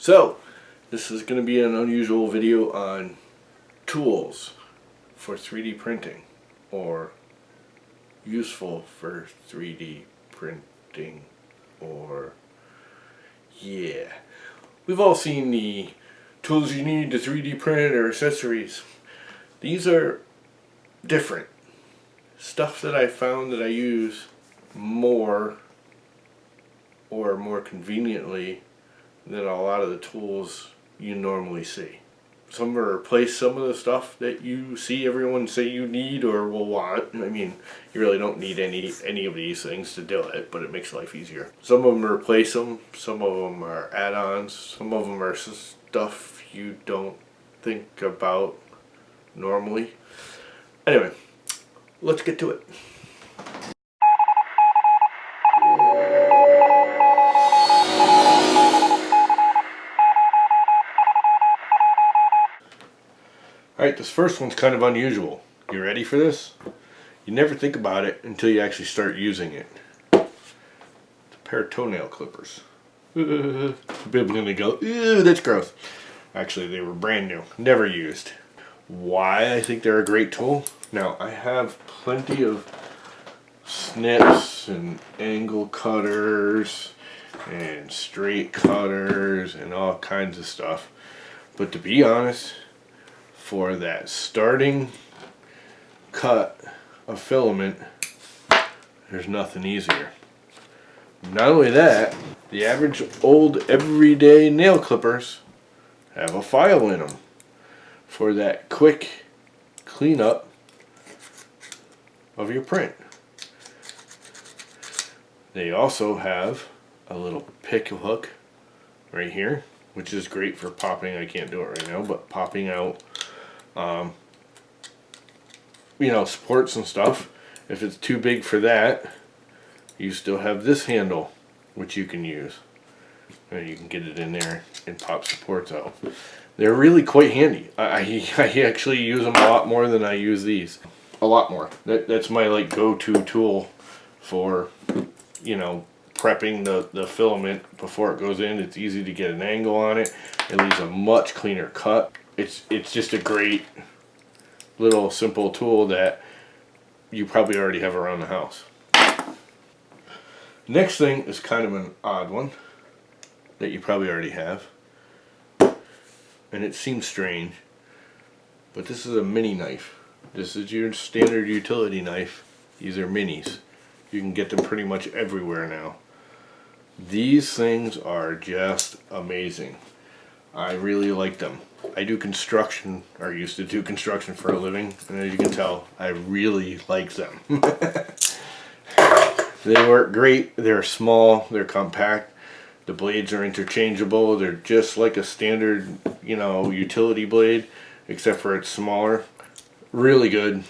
So, this is going to be an unusual video on tools for 3D printing, or useful for 3D printing, or yeah. We've all seen the tools you need to 3D print or accessories. These are different. Stuff that I found that I use more or more conveniently than a lot of the tools you normally see. Some will replace some of the stuff that you see everyone say you need or will want. I mean, you really don't need any of these things to do it, but it makes life easier. Some of them replace them, some of them are add-ons, some of them are stuff you don't think about normally. Anyway, let's get to it. Alright, this first one's kind of unusual. You ready for this? You never think about it until you actually start using it. It's a pair of toenail clippers. People are going to go, ew, that's gross. Actually, they were brand new, never used. Why I think they're a great tool? Now, I have plenty of snips and angle cutters and straight cutters and all kinds of stuff. But to be honest, for that starting cut of filament, there's nothing easier. Not only that, the average old everyday nail clippers have a file in them for that quick cleanup of your print. They also have a little pick hook right here, which is great for popping. I can't do it right now, but popping out you know, supports and stuff. If it's too big for that, you still have this handle which you can use, and you can get it in there and pop supports out. They're really quite handy. I actually use them a lot more than I use these. A lot more. That's my like go-to tool for, you know, prepping the filament before it goes in. It's easy to get an angle on it. It leaves a much cleaner cut. It's just a great little simple tool that you probably already have around the house. Next thing is kind of an odd one that you probably already have, and it seems strange, but this is a mini knife. This is your standard utility knife. These are minis. You can get them pretty much everywhere now. These things are just amazing. I really like them. I do construction, or used to do construction for a living, and as you can tell, I really like them. They work great. They're small, they're compact, the blades are interchangeable. They're just like a standard, you know, utility blade, except for it's smaller. Really good,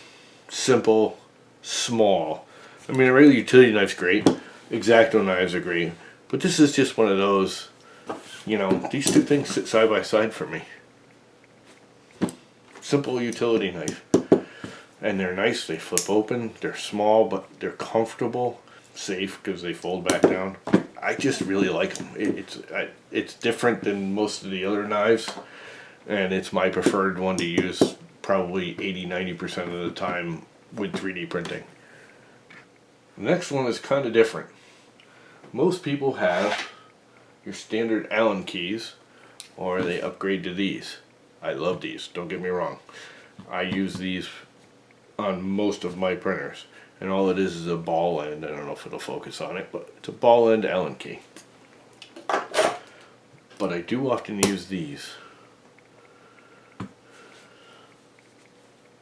simple, small. I mean, a regular utility knife's great, X-Acto knives are great, but this is just one of those, you know, these two things sit side by side for me. Simple utility knife. And they're nice, they flip open, they're small, but they're comfortable, safe because they fold back down. I just really like them. It's different than most of the other knives, and it's my preferred one to use probably 80-90% of the time with 3D printing. The next one is kind of different. Most people have your standard Allen keys, or they upgrade to these. I love these, don't get me wrong. I use these on most of my printers, and all it is a ball end. I don't know if it'll focus on it, but it's a ball end Allen key. But I do often use these.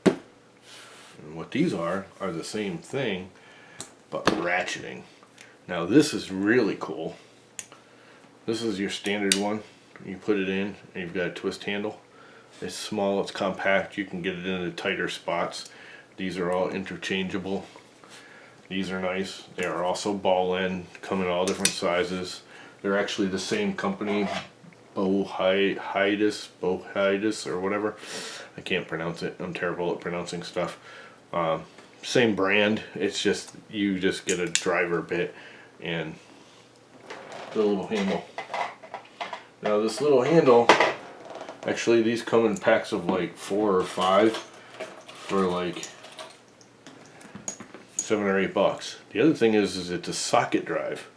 And what these are the same thing, but ratcheting. Now this is really cool. This is your standard one. You put it in and you've got a twist handle. It's small, it's compact, you can get it into tighter spots. These are all interchangeable. These are nice. They are also ball end, come in all different sizes. They're actually the same company, Bohidus or whatever. I can't pronounce it. I'm terrible at pronouncing stuff. Same brand. It's just you just get a driver bit and the little handle. Now this little handle, actually these come in packs of like 4 or 5 for like $7 or $8. The other thing is it's a socket drive.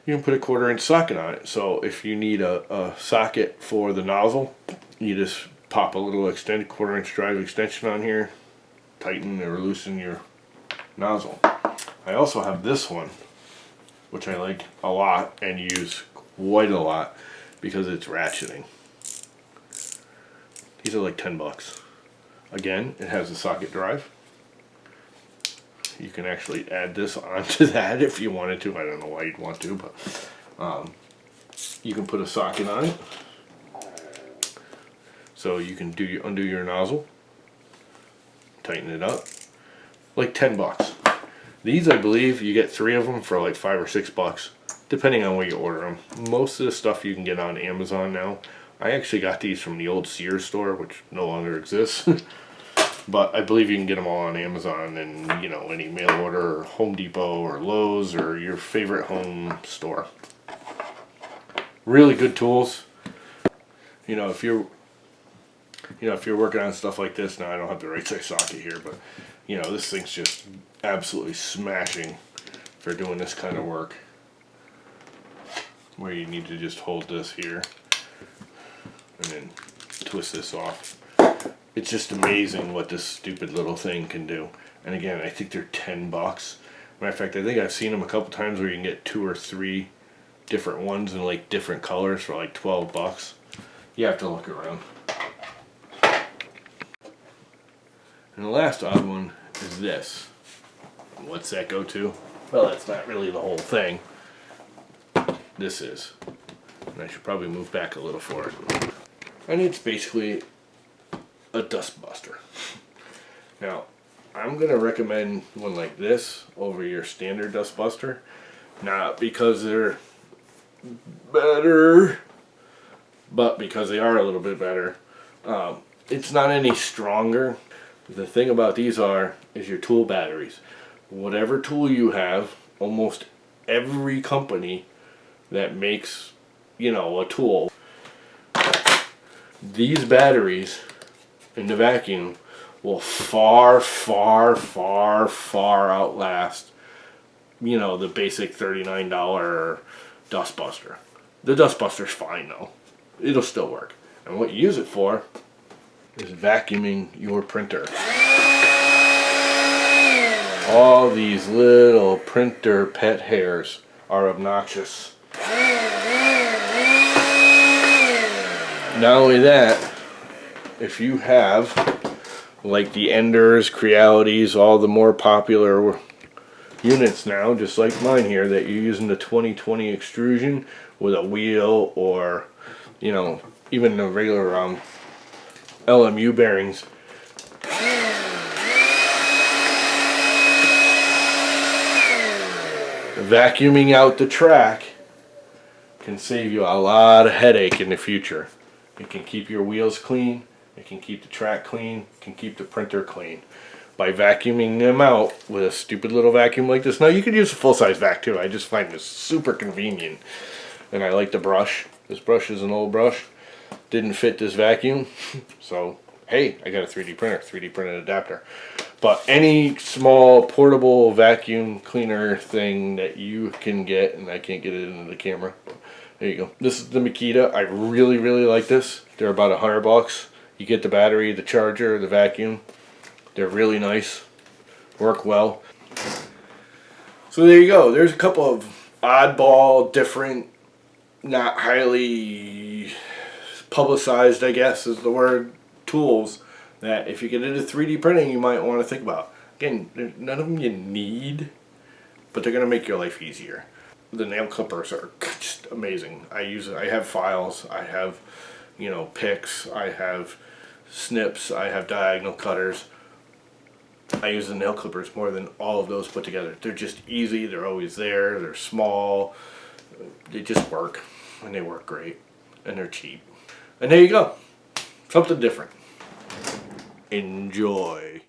You can put a 1/4-inch socket on it. So if you need a socket for the nozzle, you just pop a little 1/4-inch drive extension on here, tighten or loosen your nozzle. I also have this one, which I like a lot and use quite a lot because it's ratcheting. These are like $10. Again, it has a socket drive. You can actually add this onto that if you wanted to. I don't know why you'd want to, but you can put a socket on it. So you can undo your nozzle, tighten it up, like $10. These, I believe, you get 3 of them for like $5 or $6, depending on where you order them. Most of the stuff you can get on Amazon now. I actually got these from the old Sears store, which no longer exists. But I believe you can get them all on Amazon and, you know, any mail order or Home Depot or Lowe's or your favorite home store. Really good tools. You know, if you're working on stuff like this, now I don't have the right size socket here, but you know, this thing's just absolutely smashing for doing this kind of work. Where you need to just hold this here and then twist this off. It's just amazing what this stupid little thing can do. And again, I think they're $10. Matter of fact, I think I've seen them a couple times where you can get 2 or 3 different ones in like different colors for like $12. You have to look around. And the last odd one is this. What's that go to? Well, that's not really the whole thing. This is. And I should probably move back a little for it. And it's basically a dust buster. Now, I'm going to recommend one like this over your standard dust buster. Not because they're better, but because they are a little bit better. It's not any stronger. The thing about these is your tool batteries. Whatever tool you have, almost every company that makes, you know, a tool, these batteries in the vacuum will far, far, far, far outlast, you know, the basic $39 dust buster. The dust buster's fine though. It'll still work. And what you use it for is vacuuming your printer. All these little printer pet hairs are obnoxious. Not only that, if you have like the Enders, Crealities, all the more popular units now, just like mine here, that you're using the 2020 extrusion with a wheel, or you know, even the regular LMU bearings, vacuuming out the track can save you a lot of headache in the future. It can keep your wheels clean, it can keep the track clean, it can keep the printer clean. By vacuuming them out with a stupid little vacuum like this. Now you could use a full-size vac too. I just find this super convenient. And I like the brush. This brush is an old brush. Didn't fit this vacuum. So, hey, I got a 3D printer, 3D printed adapter. But any small portable vacuum cleaner thing that you can get, and I can't get it into the camera. There you go. This is the Makita. I really, really like this. They're about $100. You get the battery, the charger, the vacuum. They're really nice. Work well. So there you go. There's a couple of oddball, different, not highly publicized, I guess is the word, tools that if you get into 3D printing you might want to think about. Again, none of them you need, but they're going to make your life easier. The nail clippers are just amazing. I have files, I have, you know, picks, I have snips, I have diagonal cutters. I use the nail clippers more than all of those put together. They're just easy, they're always there, they're small, they just work, and they work great, and they're cheap. And there you go, something different. Enjoy.